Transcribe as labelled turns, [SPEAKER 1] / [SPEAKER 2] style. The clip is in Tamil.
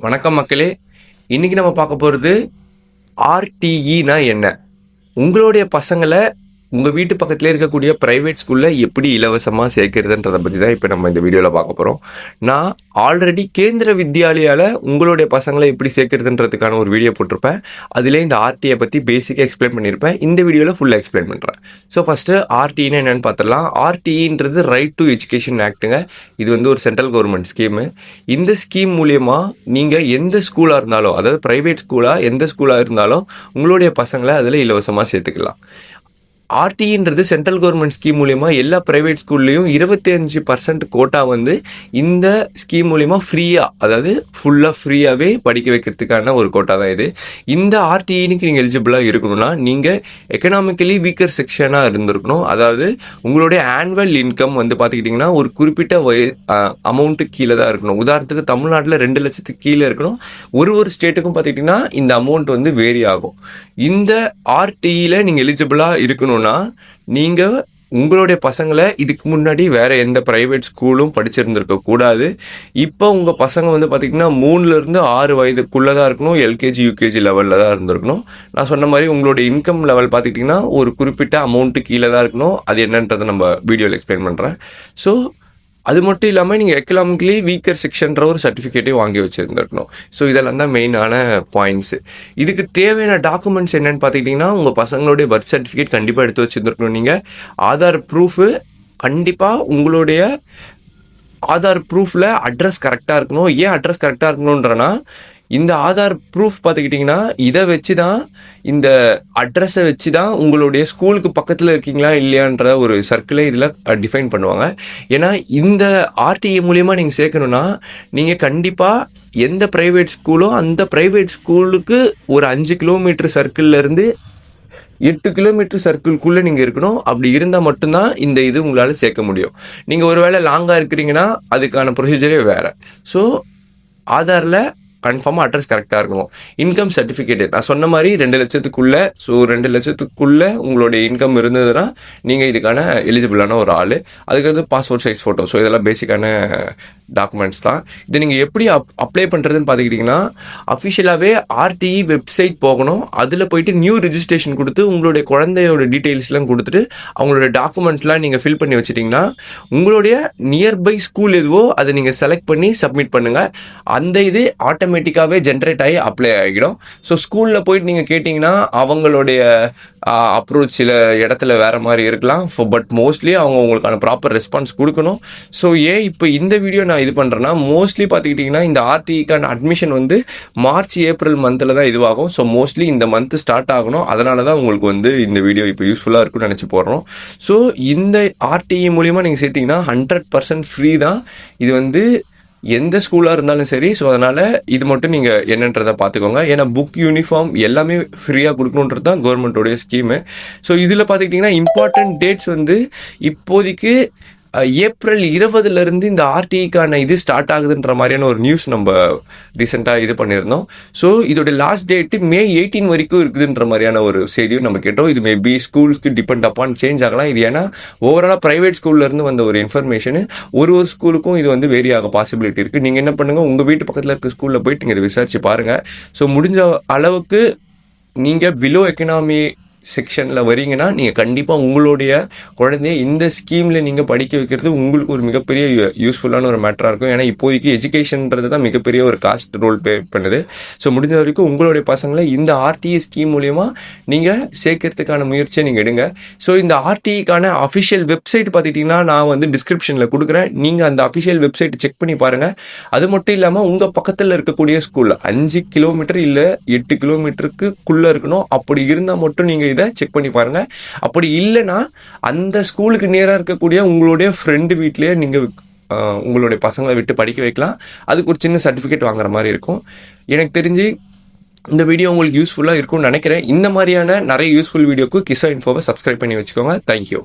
[SPEAKER 1] வணக்கம் மக்களே. இன்னைக்கு நம்ம பார்க்க போகிறது ஆர்டிஇனா என்ன. உங்களுடைய பசங்களை உங்கள் வீட்டு பக்கத்தில் இருக்கக்கூடிய ப்ரைவேட் ஸ்கூலில் எப்படி இலவசமாக சேர்க்கிறதுன்றதை பற்றி தான் இப்போ நம்ம இந்த வீடியோவில் பார்க்க போகிறோம். நான் ஆல்ரெடி கேந்திர வித்யாலயாவில் உங்களுடைய பசங்களை எப்படி சேர்க்கிறதுன்றதுக்கான ஒரு வீடியோ போட்டிருப்பேன். அதிலே இந்த ஆர்டிஐ பற்றி பேசிக்காக எக்ஸ்பிளைன் பண்ணியிருப்பேன். இந்த வீடியோவில் ஃபுல்லாக எக்ஸ்பிளைன் பண்ணுறேன். ஸோ ஃபஸ்ட்டு ஆர்டிஇன்னு என்னென்னு பார்த்துடலாம். ஆர்டிஇன்றது ரைட் டு எஜுகேஷன் ஆக்ட்டுங்க. இது வந்து ஒரு சென்ட்ரல் கவர்மெண்ட் ஸ்கீமு. இந்த ஸ்கீம் மூலியமாக நீங்கள் எந்த ஸ்கூலாக இருந்தாலும், அதாவது ப்ரைவேட் ஸ்கூலாக எந்த ஸ்கூலாக இருந்தாலும் உங்களுடைய பசங்களை அதில் இலவசமாக சேர்த்துக்கலாம். ஆர்டிஇன்றது சென்ட்ரல் கவர்மெண்ட் ஸ்கீம் மூலிமா எல்லா ப்ரைவேட் ஸ்கூல்லையும் 25% கோட்டா வந்து இந்த ஸ்கீம் மூலிமா ஃப்ரீயாக, அதாவது ஃபுல்லாக ஃப்ரீயாகவே படிக்க வைக்கிறதுக்கான ஒரு கோட்டா தான் இது. இந்த ஆர்டிஇனுக்கு நீங்கள் எலிஜிபிளாக இருக்கணும்னா நீங்கள் எக்கனாமிக்கலி வீக்கர் செக்ஷனாக இருந்திருக்கணும். அதாவது உங்களுடைய ஆனுவல் இன்கம் வந்து பார்த்துக்கிட்டிங்கன்னா ஒரு குறிப்பிட்ட அமௌண்ட்டுக்கு கீழே தான் இருக்கணும். உதாரணத்துக்கு தமிழ்நாட்டில் 2 லட்சத்துக்கு கீழே இருக்கணும். ஒரு ஸ்டேட்டுக்கும் பார்த்துக்கிட்டிங்கன்னா இந்த அமௌண்ட் வந்து வேரி ஆகும். இந்த ஆர்டிஇயில் நீங்கள் எலிஜிபிளாக இருக்கணும். நீங்கள் உங்களுடைய பசங்களை இதுக்கு முன்னாடி வேற எந்த பிரைவேட் ஸ்கூலும் படிச்சிருந்திருக்க கூடாது. இப்போ உங்க பசங்க வந்து பார்த்தீங்கன்னா 3 to 6 வயதுக்குள்ள தான் இருக்கணும். எல்கேஜி யூகேஜி லெவலில் தான் இருந்திருக்கணும். நான் சொன்ன மாதிரி உங்களுடைய இன்கம் லெவல் பார்த்துக்கிட்டிங்கன்னா ஒரு குறிப்பிட்ட அமௌண்ட்டு கீழே தான் இருக்கணும். அது என்னன்றதை நம்ம வீடியோவில் எக்ஸ்பிளைன் பண்ணுறேன். ஸோ அது மட்டும் இல்லாமல் நீங்கள் எக்கனாமிக்கலி வீக்கர் செக்ஷன்ற ஒரு சர்டிஃபிகேட்டையும் வாங்கி வச்சுருந்துருக்கணும். ஸோ இதெல்லாம் தான் மெயினான பாயிண்ட்ஸு. இதுக்கு தேவையான டாக்குமெண்ட்ஸ் என்னென்னு பார்த்துக்கிட்டிங்கன்னா உங்கள் பசங்களுடைய பர்த் சர்டிஃபிகேட் கண்டிப்பாக எடுத்து வச்சுருந்துருக்கணும். நீங்கள் ஆதார் ப்ரூஃபு கண்டிப்பாக உங்களுடைய ஆதார் ப்ரூஃபில் அட்ரஸ் கரெக்டாக இருக்கணும். ஏன் அட்ரஸ் கரெக்டாக இருக்கணுன்றனா, இந்த ஆதார் ப்ரூஃப் பார்த்துக்கிட்டிங்கன்னா இதை வச்சு தான், இந்த அட்ரஸை வச்சு தான் உங்களுடைய ஸ்கூலுக்கு பக்கத்தில் இருக்கீங்களா இல்லையான்ற ஒரு சர்க்கிளை இதில் டிஃபைன் பண்ணுவாங்க. ஏன்னா இந்த ஆர்டிஇ மூலிமா நீங்கள் சேர்க்கணுன்னா நீங்கள் கண்டிப்பாக எந்த ப்ரைவேட் ஸ்கூலோ அந்த ப்ரைவேட் ஸ்கூலுக்கு ஒரு 5 கிலோமீட்டர் சர்க்கிள்லேருந்து 8 கிலோமீட்டர் சர்க்கிள்குள்ளே நீங்கள் இருக்கணும். அப்படி இருந்தால் மட்டும்தான் இந்த இது உங்களால் சேர்க்க முடியும். நீங்கள் ஒரு வேளை லாங்காக இருக்கிறீங்கன்னா அதுக்கான ப்ரொசீஜரே வேறு. ஸோ ஆதாரில் கன்ஃபார்மாக அட்ரஸ் கரெக்டாக இருக்கணும். இன்கம் சர்டிஃபிகேட் நான் சொன்ன மாதிரி 2 லட்சத்துக்குள்ளே, ஸோ 2 லட்சத்துக்குள்ளே உங்களுடைய இன்கம் இருந்ததுன்னா நீங்கள் இதுக்கான எலிஜிபிளான ஒரு ஆள். அதுக்கு பாஸ்போர்ட் சைஸ் ஃபோட்டோ. ஸோ இதெல்லாம் பேசிக்கான டாக்குமெண்ட்ஸ் தான். இதை நீங்கள் எப்படி அப்ளை பண்ணுறதுன்னு பார்த்துக்கிட்டிங்கன்னா அஃபிஷியலாகவே ஆர்டிஇ வெப்சைட் போகணும். அதில் போயிட்டு நியூ ரிஜிஸ்ட்ரேஷன் கொடுத்து உங்களுடைய குழந்தையோட டீட்டெயில்ஸ்லாம் கொடுத்துட்டு அவங்களோட டாக்குமெண்ட்ஸ்லாம் நீங்கள் ஃபில் பண்ணி வச்சுட்டிங்கன்னா உங்களுடைய நியர்பை ஸ்கூல் எதுவோ அதை நீங்கள் செலக்ட் பண்ணி சப்மிட் பண்ணுங்கள். அந்த இது ஆட்டோமேட்டிக்காகவே ஜென்ரேட் ஆகி அப்ளை ஆகிடும். ஸோ ஸ்கூலில் போயிட்டு நீங்கள் கேட்டிங்கன்னா அவங்களுடைய அப்ரோச் சில இடத்துல வேறு மாதிரி இருக்கலாம். பட் மோஸ்ட்லி அவங்க உங்களுக்கான ப்ராப்பர் ரெஸ்பான்ஸ் கொடுக்கணும். ஸோ ஏன் இப்போ இந்த வீடியோ நான் இது பண்ணுறேன்னா, மோஸ்ட்லி பார்த்துக்கிட்டிங்கன்னா இந்த ஆர்டிஇக்கான அட்மிஷன் வந்து மார்ச் ஏப்ரல் மந்தில் தான் இதுவாகும். ஸோ மோஸ்ட்லி இந்த மந்த் ஸ்டார்ட் ஆகணும். அதனால தான் உங்களுக்கு வந்து இந்த வீடியோ இப்போ யூஸ்ஃபுல்லாக இருக்குன்னு நினச்சி போடுறோம். ஸோ இந்த ஆர்டிஇ மூலிமா நீங்கள் சேர்த்திங்கன்னா 100% ஃப்ரீ தான். இது வந்து எந்த ஸ்கூலாக இருந்தாலும் சரி. ஸோ அதனால் இது மட்டும் நீங்கள் என்னன்றதை பார்த்துக்கோங்க. ஏன்னா புக், யூனிஃபார்ம் எல்லாமே ஃப்ரீயாக கொடுக்கணுன்றது தான் கவர்மெண்ட்டோடைய ஸ்கீமு. ஸோ இதில் பார்த்துக்கிட்டிங்கன்னா இம்பார்ட்டன்ட் டேட்ஸ் வந்து இப்போதைக்கு ஏப்ரல் 20 இந்த ஆர்டிஇக்கான இது ஸ்டார்ட் ஆகுதுன்ற மாதிரியான ஒரு நியூஸ் நம்ம ரீசெண்டாக இது பண்ணியிருந்தோம். ஸோ இதோட லாஸ்ட் டேட்டு May 18 வரைக்கும் இருக்குதுன்ற மாதிரியான ஒரு செய்தியும் நம்ம கேட்டோம். இது மேபி ஸ்கூல்ஸ்க்கு டிபெண்ட் அப்பான் சேஞ்ச் ஆகலாம். இது ஏன்னா ஓவராலாக ப்ரைவேட் ஸ்கூல்லேருந்து வந்த ஒரு இன்ஃபர்மேஷனு ஒரு ஸ்கூலுக்கும் இது வந்து வேரி ஆக பாசிபிலிட்டி இருக்குது. நீங்கள் என்ன பண்ணுங்கள், உங்கள் வீட்டு பக்கத்தில் இருக்க ஸ்கூலில் போயிட்டு நீங்கள் இதை விசாரிச்சு பாருங்கள். ஸோ முடிஞ்ச அளவுக்கு நீங்கள் பிலோ எக்கனாமி செக்ஷனில் வரீங்கன்னா நீங்கள் கண்டிப்பாக உங்களுடைய குழந்தைய இந்த ஸ்கீமில் நீங்கள் படிக்க வைக்கிறது உங்களுக்கு ஒரு மிகப்பெரிய யூஸ்ஃபுல்லான ஒரு மேட்டராக இருக்கும். ஏன்னா இப்போதைக்கு எஜுகேஷன்ன்றது தான் மிகப்பெரிய ஒரு காஸ்ட் ரோல் பே பண்ணுது. ஸோ முடிஞ்ச வரைக்கும் உங்களுடைய பசங்களை இந்த ஆர்டிஇ ஸ்கீம் மூலிமா நீங்கள் சேர்க்கறதுக்கான முயற்சியை நீங்கள் எடுங்க. ஸோ இந்த ஆர்டிஇக்கான அஃபிஷியல் வெப்சைட் பார்த்துக்கிட்டிங்கன்னா நான் வந்து டிஸ்கிரிப்ஷனில் கொடுக்குறேன். நீங்கள் அந்த அஃபிஷியல் வெப்சைட் செக் பண்ணி பாருங்கள். அது மட்டும் இல்லாமல் உங்கள் பக்கத்தில் இருக்கக்கூடிய ஸ்கூல் 5 கிலோமீட்டர் இல்லை 8 கிலோமீட்டருக்குள்ளே இருக்கணும். அப்படி இருந்தால் மட்டும் நீங்கள் இதை செக் பண்ணி பாருங்க. அப்படி இல்லைன்னா அந்த ஸ்கூலுக்கு நேராக இருக்கக்கூடிய உங்களுடைய ஃப்ரெண்டு வீட்லயே நீங்கள் உங்களுடைய பசங்களை விட்டு படிக்க வைக்கலாம். அதுக்கு ஒரு சின்ன சர்டிஃபிகேட் வாங்குற மாதிரி இருக்கும். எனக்கு தெரிஞ்சு இந்த வீடியோ உங்களுக்கு யூஸ்ஃபுல்லாக இருக்கும்னு நினைக்கிறேன். இந்த மாதிரியான நிறைய யூஸ்ஃபுல் வீடியோக்கு கிசா இன்ஃபோவை சப்ஸ்கிரைப் பண்ணி வச்சுக்கோங்க. தேங்க்யூ.